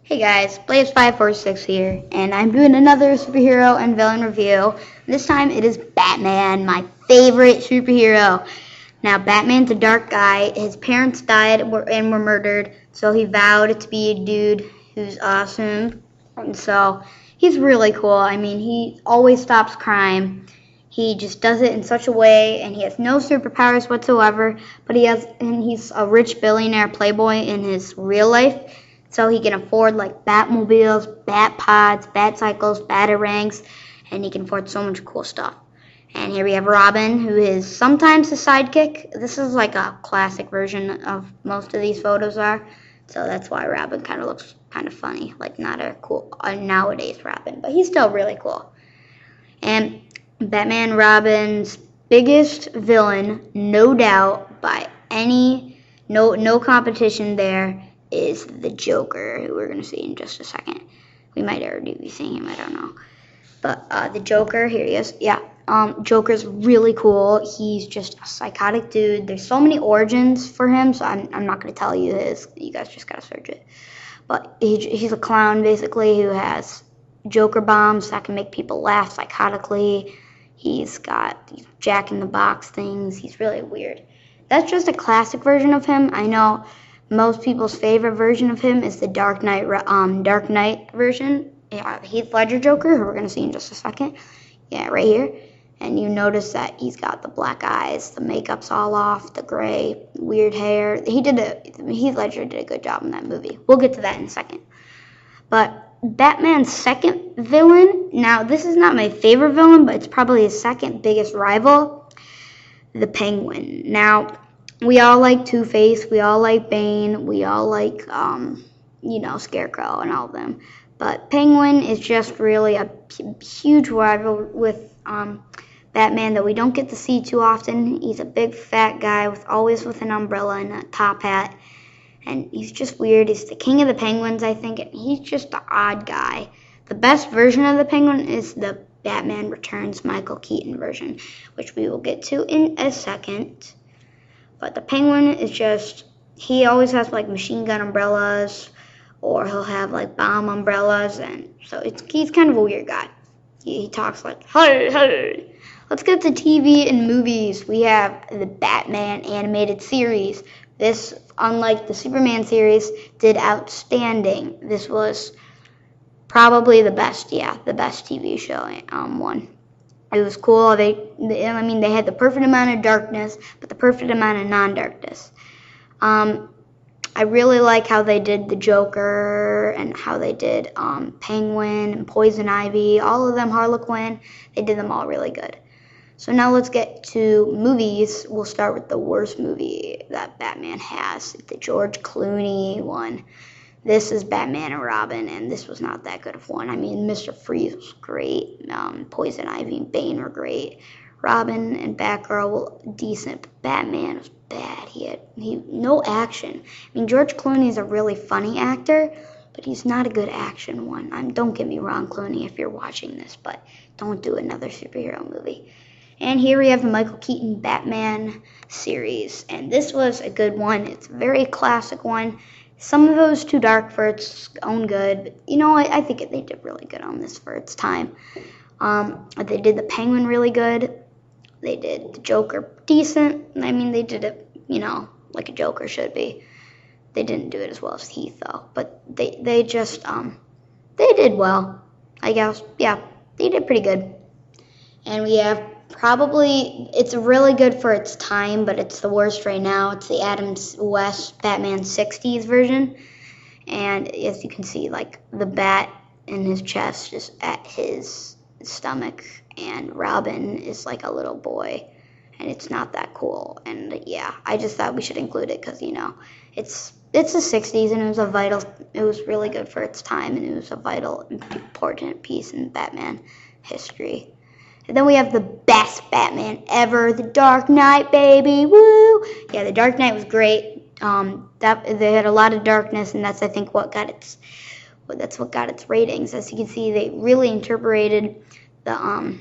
Hey guys, Blaze546 here, and I'm doing another superhero and villain review. This time it is Batman, my favorite superhero. Now, Batman's a dark guy. His parents died and were murdered, so he vowed to be a dude who's awesome. And so he's really cool. I mean, he always stops crime. He just does it in such a way, and he has no superpowers whatsoever, but he's a rich billionaire playboy in his real life. So he can afford like Batmobiles, Bat Pods, Bat Cycles, Batarangs, and he can afford so much cool stuff. And here we have Robin, who is sometimes a sidekick. This is like a classic version of most of these photos are. So that's why Robin kind of looks kind of funny, like not a cool nowadays Robin, but he's still really cool. And Batman Robin's biggest villain, no doubt, by no competition there, is the Joker, who we're going to see in just a second. We might already be seeing him, I don't know. But the Joker, here he is. Yeah, Joker's really cool. He's just a psychotic dude. There's so many origins for him, so I'm not going to tell you his. You guys just got to search it. But he's a clown, basically, who has Joker bombs that can make people laugh psychotically. He's got these jack-in-the-box things. He's really weird. That's just a classic version of him. I know most people's favorite version of him is the Dark Knight version. Yeah, Heath Ledger Joker, who we're going to see in just a second. Yeah, right here. And you notice that he's got the black eyes, the makeup's all off, the gray, weird hair. Heath Ledger did a good job in that movie. We'll get to that in a second. But Batman's second villain, now this is not my favorite villain, but it's probably his second biggest rival, the Penguin. Now, we all like Two-Face, we all like Bane, we all like, Scarecrow and all of them. But Penguin is just really a huge rival with Batman that we don't get to see too often. He's a big fat guy always with an umbrella and a top hat. And he's just weird. He's the king of the penguins, I think, and he's just the odd guy. The best version of the Penguin is the Batman Returns Michael Keaton version, which we will get to in a second. But the Penguin is just, he always has like machine gun umbrellas, or he'll have like bomb umbrellas, and so he's kind of a weird guy. He talks like, hey, hey. Let's get to TV and movies. We have the Batman animated series. This, unlike the Superman series, did outstanding. This was probably the best TV show one. It was cool. They had the perfect amount of darkness, but the perfect amount of non-darkness. I really like how they did the Joker and how they did Penguin and Poison Ivy, all of them, Harlequin. They did them all really good. So now let's get to movies. We'll start with the worst movie that Batman has, the George Clooney one. This is Batman and Robin, and this was not that good of one. I mean, Mr. Freeze was great. Poison Ivy and Bane were great. Robin and Batgirl were decent, but Batman was bad. He had no action. I mean, George Clooney is a really funny actor, but he's not a good action one. Don't get me wrong, Clooney, if you're watching this, but don't do another superhero movie. And here we have the Michael Keaton Batman series, and this was a good one. It's a very classic one. Some of it was too dark for its own good, but I think they did really good on this for its time. They did the Penguin really good. They did the Joker decent. I mean, they did it, like a Joker should be. They didn't do it as well as Heath, though, but they did well, I guess. Yeah, they did pretty good. And we have it's really good for its time, but it's the worst right now. It's the Adam West Batman 60s version. And as you can see, like, the bat in his chest is at his stomach, and Robin is like a little boy, and it's not that cool. And yeah, I just thought we should include it because, it's the 60s, and it was really good for its time, and it was a vital, important piece in Batman history. And then we have the best Batman ever, The Dark Knight, baby, woo! Yeah, The Dark Knight was great. They had a lot of darkness, and that's, I think, what got its ratings. As you can see, they really interpreted the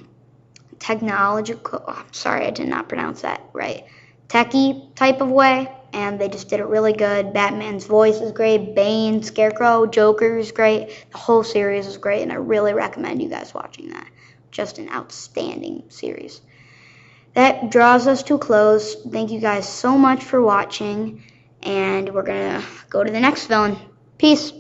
technological. Oh, sorry, I did not pronounce that right. Techie type of way, and they just did it really good. Batman's voice is great. Bane, Scarecrow, Joker is great. The whole series is great, and I really recommend you guys watching that. Just an outstanding series. That draws us to a close. Thank you guys so much for watching, and we're going to go to the next villain. Peace.